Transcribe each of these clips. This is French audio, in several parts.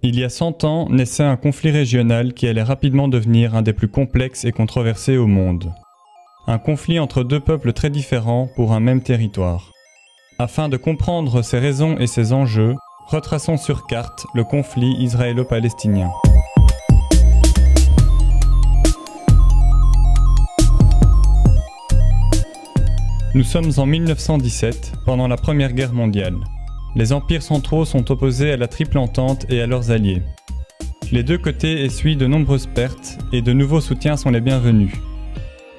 Il y a 100 ans naissait un conflit régional qui allait rapidement devenir un des plus complexes et controversés au monde. Un conflit entre deux peuples très différents pour un même territoire. Afin de comprendre ses raisons et ses enjeux, retraçons sur carte le conflit israélo-palestinien. Nous sommes en 1917, pendant la Première Guerre mondiale. Les empires centraux sont opposés à la Triple Entente et à leurs alliés. Les deux côtés essuient de nombreuses pertes et de nouveaux soutiens sont les bienvenus.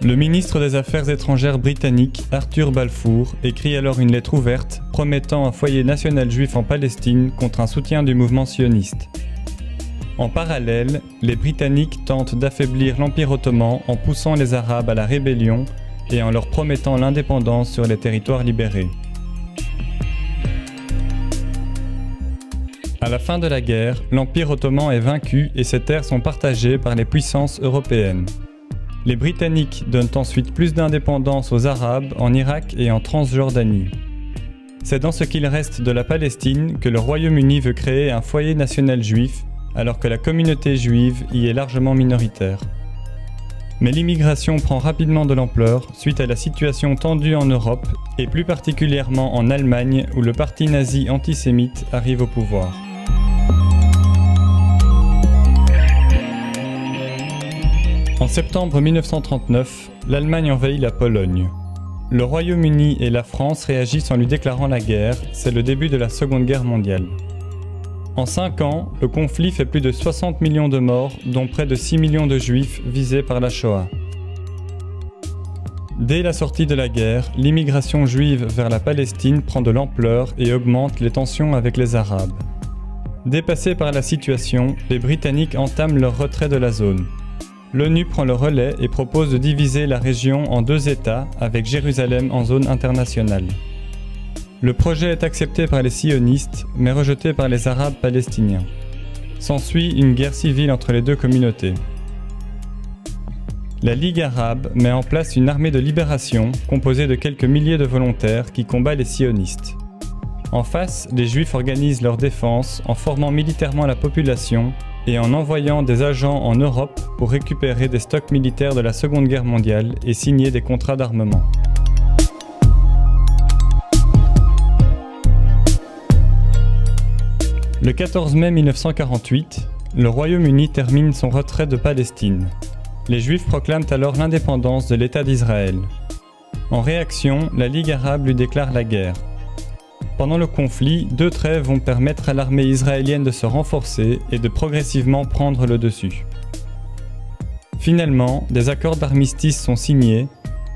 Le ministre des Affaires étrangères britannique, Arthur Balfour, écrit alors une lettre ouverte promettant un foyer national juif en Palestine contre un soutien du mouvement sioniste. En parallèle, les Britanniques tentent d'affaiblir l'Empire ottoman en poussant les Arabes à la rébellion et en leur promettant l'indépendance sur les territoires libérés. À la fin de la guerre, l'Empire ottoman est vaincu et ses terres sont partagées par les puissances européennes. Les Britanniques donnent ensuite plus d'indépendance aux Arabes en Irak et en Transjordanie. C'est dans ce qu'il reste de la Palestine que le Royaume-Uni veut créer un foyer national juif, alors que la communauté juive y est largement minoritaire. Mais l'immigration prend rapidement de l'ampleur suite à la situation tendue en Europe et plus particulièrement en Allemagne où le parti nazi antisémite arrive au pouvoir. En septembre 1939, l'Allemagne envahit la Pologne. Le Royaume-Uni et la France réagissent en lui déclarant la guerre, c'est le début de la Seconde Guerre mondiale. En 5 ans, le conflit fait plus de 60 millions de morts, dont près de 6 millions de juifs visés par la Shoah. Dès la sortie de la guerre, l'immigration juive vers la Palestine prend de l'ampleur et augmente les tensions avec les Arabes. Dépassés par la situation, les Britanniques entament leur retrait de la zone. L'ONU prend le relais et propose de diviser la région en 2 États, avec Jérusalem en zone internationale. Le projet est accepté par les sionistes, mais rejeté par les Arabes palestiniens. S'ensuit une guerre civile entre les deux communautés. La Ligue arabe met en place une armée de libération composée de quelques milliers de volontaires qui combat les sionistes. En face, les Juifs organisent leur défense en formant militairement la population et en envoyant des agents en Europe pour récupérer des stocks militaires de la Seconde Guerre mondiale et signer des contrats d'armement. Le 14 mai 1948, le Royaume-Uni termine son retrait de Palestine. Les Juifs proclament alors l'indépendance de l'État d'Israël. En réaction, la Ligue arabe lui déclare la guerre. Pendant le conflit, 2 trêves vont permettre à l'armée israélienne de se renforcer et de progressivement prendre le dessus. Finalement, des accords d'armistice sont signés,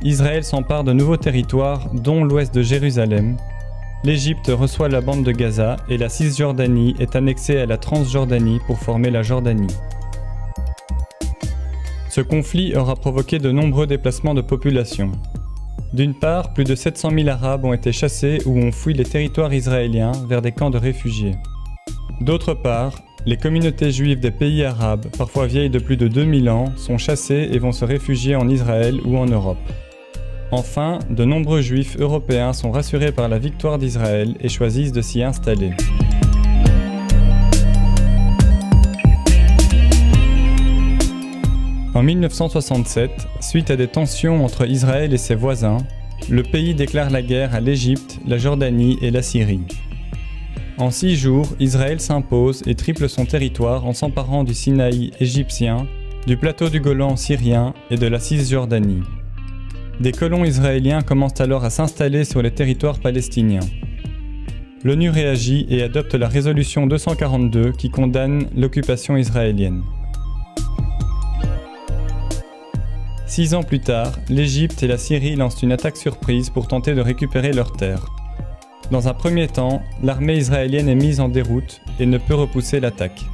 Israël s'empare de nouveaux territoires, dont l'ouest de Jérusalem. L'Égypte reçoit la bande de Gaza et la Cisjordanie est annexée à la Transjordanie pour former la Jordanie. Ce conflit aura provoqué de nombreux déplacements de population. D'une part, plus de 700 000 Arabes ont été chassés ou ont fui les territoires israéliens vers des camps de réfugiés. D'autre part, les communautés juives des pays arabes, parfois vieilles de plus de 2000 ans, sont chassées et vont se réfugier en Israël ou en Europe. Enfin, de nombreux Juifs européens sont rassurés par la victoire d'Israël et choisissent de s'y installer. En 1967, suite à des tensions entre Israël et ses voisins, le pays déclare la guerre à l'Égypte, la Jordanie et la Syrie. En 6 jours, Israël s'impose et triple son territoire en s'emparant du Sinaï égyptien, du plateau du Golan syrien et de la Cisjordanie. Des colons israéliens commencent alors à s'installer sur les territoires palestiniens. L'ONU réagit et adopte la résolution 242 qui condamne l'occupation israélienne. 6 ans plus tard, l'Égypte et la Syrie lancent une attaque surprise pour tenter de récupérer leurs terres. Dans un premier temps, l'armée israélienne est mise en déroute et ne peut repousser l'attaque.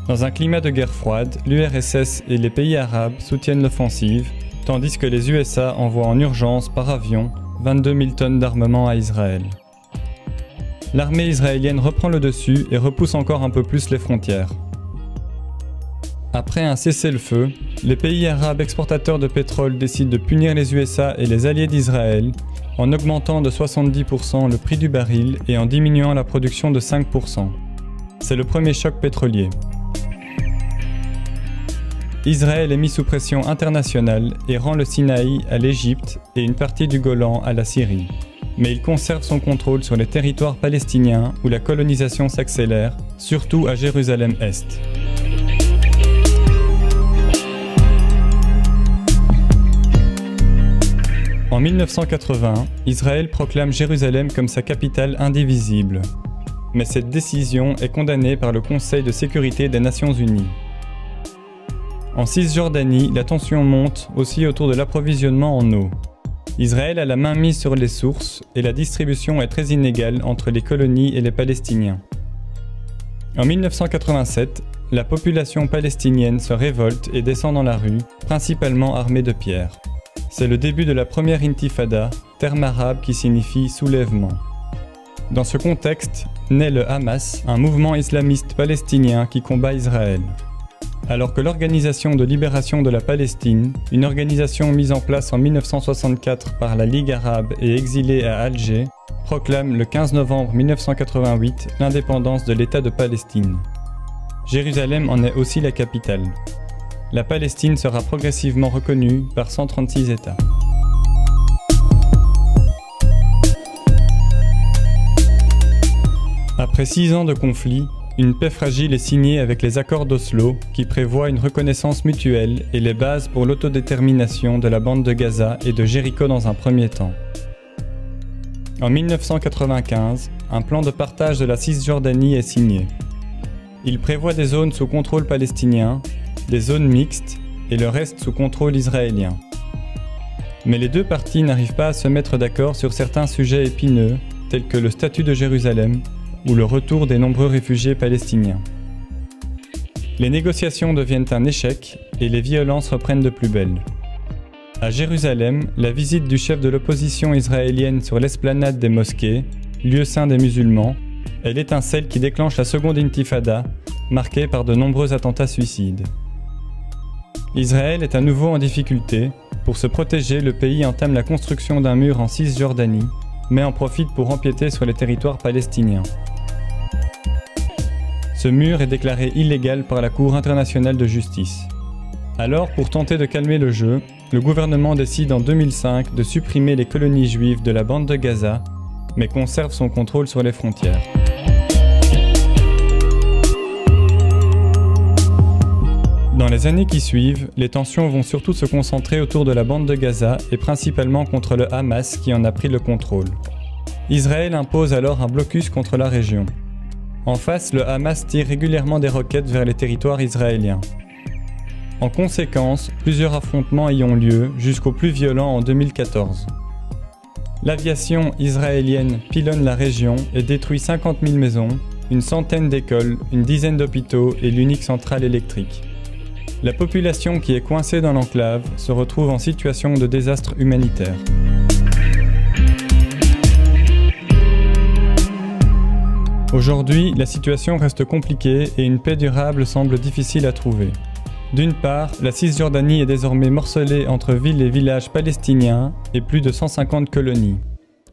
Dans un climat de guerre froide, l'URSS et les pays arabes soutiennent l'offensive, tandis que les USA envoient en urgence par avion 22 000 tonnes d'armement à Israël. L'armée israélienne reprend le dessus et repousse encore un peu plus les frontières. Après un cessez-le-feu, les pays arabes exportateurs de pétrole décident de punir les USA et les alliés d'Israël en augmentant de 70% le prix du baril et en diminuant la production de 5%. C'est le premier choc pétrolier. Israël est mis sous pression internationale et rend le Sinaï à l'Égypte et une partie du Golan à la Syrie. Mais il conserve son contrôle sur les territoires palestiniens où la colonisation s'accélère, surtout à Jérusalem-Est. En 1980, Israël proclame Jérusalem comme sa capitale indivisible. Mais cette décision est condamnée par le Conseil de sécurité des Nations Unies. En Cisjordanie, la tension monte aussi autour de l'approvisionnement en eau. Israël a la main mise sur les sources et la distribution est très inégale entre les colonies et les Palestiniens. En 1987, la population palestinienne se révolte et descend dans la rue, principalement armée de pierres. C'est le début de la première intifada, terme arabe qui signifie soulèvement. Dans ce contexte, naît le Hamas, un mouvement islamiste palestinien qui combat Israël. Alors que l'Organisation de libération de la Palestine, une organisation mise en place en 1964 par la Ligue arabe et exilée à Alger, proclame le 15 novembre 1988 l'indépendance de l'État de Palestine. Jérusalem en est aussi la capitale. La Palestine sera progressivement reconnue par 136 États. Après 6 ans de conflit, une paix fragile est signée avec les accords d'Oslo qui prévoient une reconnaissance mutuelle et les bases pour l'autodétermination de la bande de Gaza et de Jéricho dans un premier temps. En 1995, un plan de partage de la Cisjordanie est signé. Il prévoit des zones sous contrôle palestinien, des zones mixtes et le reste sous contrôle israélien. Mais les deux parties n'arrivent pas à se mettre d'accord sur certains sujets épineux, tels que le statut de Jérusalem ou le retour des nombreux réfugiés palestiniens. Les négociations deviennent un échec et les violences reprennent de plus belle. À Jérusalem, la visite du chef de l'opposition israélienne sur l'esplanade des mosquées, lieu saint des musulmans, est l'étincelle qui déclenche la seconde intifada, marquée par de nombreux attentats suicides. Israël est à nouveau en difficulté. Pour se protéger, le pays entame la construction d'un mur en Cisjordanie, mais en profite pour empiéter sur les territoires palestiniens. Ce mur est déclaré illégal par la Cour internationale de justice. Alors, pour tenter de calmer le jeu, le gouvernement décide en 2005 de supprimer les colonies juives de la bande de Gaza, mais conserve son contrôle sur les frontières. Dans les années qui suivent, les tensions vont surtout se concentrer autour de la bande de Gaza et principalement contre le Hamas qui en a pris le contrôle. Israël impose alors un blocus contre la région. En face, le Hamas tire régulièrement des roquettes vers les territoires israéliens. En conséquence, plusieurs affrontements y ont lieu, jusqu'au plus violent en 2014. L'aviation israélienne pilonne la région et détruit 50 000 maisons, une centaine d'écoles, une dizaine d'hôpitaux et l'unique centrale électrique. La population qui est coincée dans l'enclave se retrouve en situation de désastre humanitaire. Aujourd'hui, la situation reste compliquée et une paix durable semble difficile à trouver. D'une part, la Cisjordanie est désormais morcelée entre villes et villages palestiniens et plus de 150 colonies.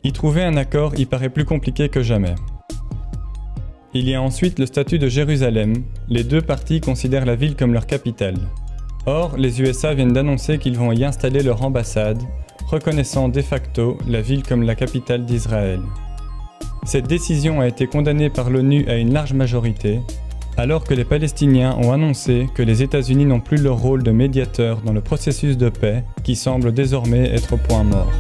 Y trouver un accord y paraît plus compliqué que jamais. Il y a ensuite le statut de Jérusalem. Les deux parties considèrent la ville comme leur capitale. Or, les USA viennent d'annoncer qu'ils vont y installer leur ambassade, reconnaissant de facto la ville comme la capitale d'Israël. Cette décision a été condamnée par l'ONU à une large majorité, alors que les Palestiniens ont annoncé que les États-Unis n'ont plus leur rôle de médiateur dans le processus de paix qui semble désormais être au point mort.